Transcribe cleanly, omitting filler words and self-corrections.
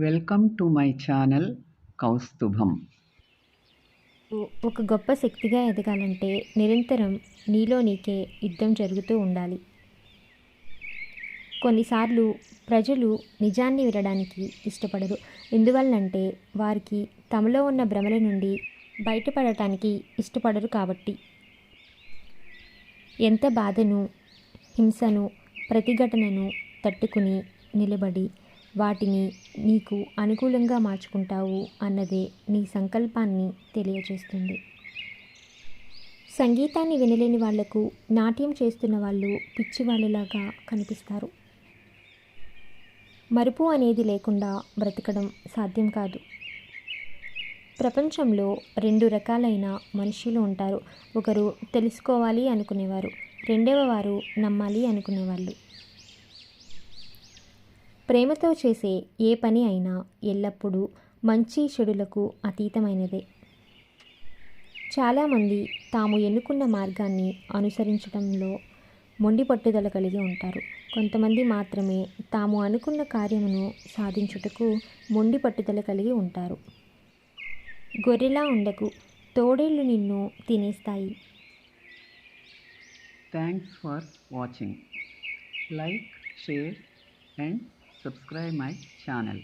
Welcome to my channel Kaustubham. ఒక గొప్ప శక్తిగా ఎదగాలంటే నిరంతరం నీలో నీకే యుద్ధం జరుగుతూ ఉండాలి. కొన్నిసార్లు ప్రజలు నిజాన్ని వినడానికి ఇష్టపడరు. ఎందువల్లంటే వారికి తమలో ఉన్న భ్రమల నుండి బయటపడటానికి ఇష్టపడరు కాబట్టి. ఎంత బాధను, హింసను, ప్రతిఘటనను తట్టుకుని నిలబడి వాటిని నీకు అనుకూలంగా మార్చుకుంటావు అన్నదే నీ సంకల్పాన్ని తెలియజేస్తుంది. సంగీతాన్ని వినలేని వాళ్లకు నాట్యం చేస్తున్న వాళ్ళు పిచ్చివాళ్ళలాగా కనిపిస్తారు. మరుపు అనేది లేకుండా బ్రతకడం సాధ్యం కాదు. ప్రపంచంలో 2 రకాలైన మనుషులు ఉంటారు. ఒకరు తెలుసుకోవాలి అనుకునేవారు, రెండవ వారు నమ్మాలి అనుకునేవాళ్ళు. ప్రేమతో చేసే ఏ పని అయినా ఎల్లప్పుడూ మంచి చెడులకు అతీతమైనదే. చాలామంది తాము ఎన్నుకున్న మార్గాన్ని అనుసరించడంలో మొండి పట్టుదల కలిగి ఉంటారు. కొంతమంది మాత్రమే తాము అనుకున్న కార్యమును సాధించుటకు మొండి పట్టుదల కలిగి ఉంటారు. గొర్రెలా ఉండకు, తోడేళ్ళు నిన్ను తినేస్తాయి. Thanks for watching. Like, share and subscribe my channel.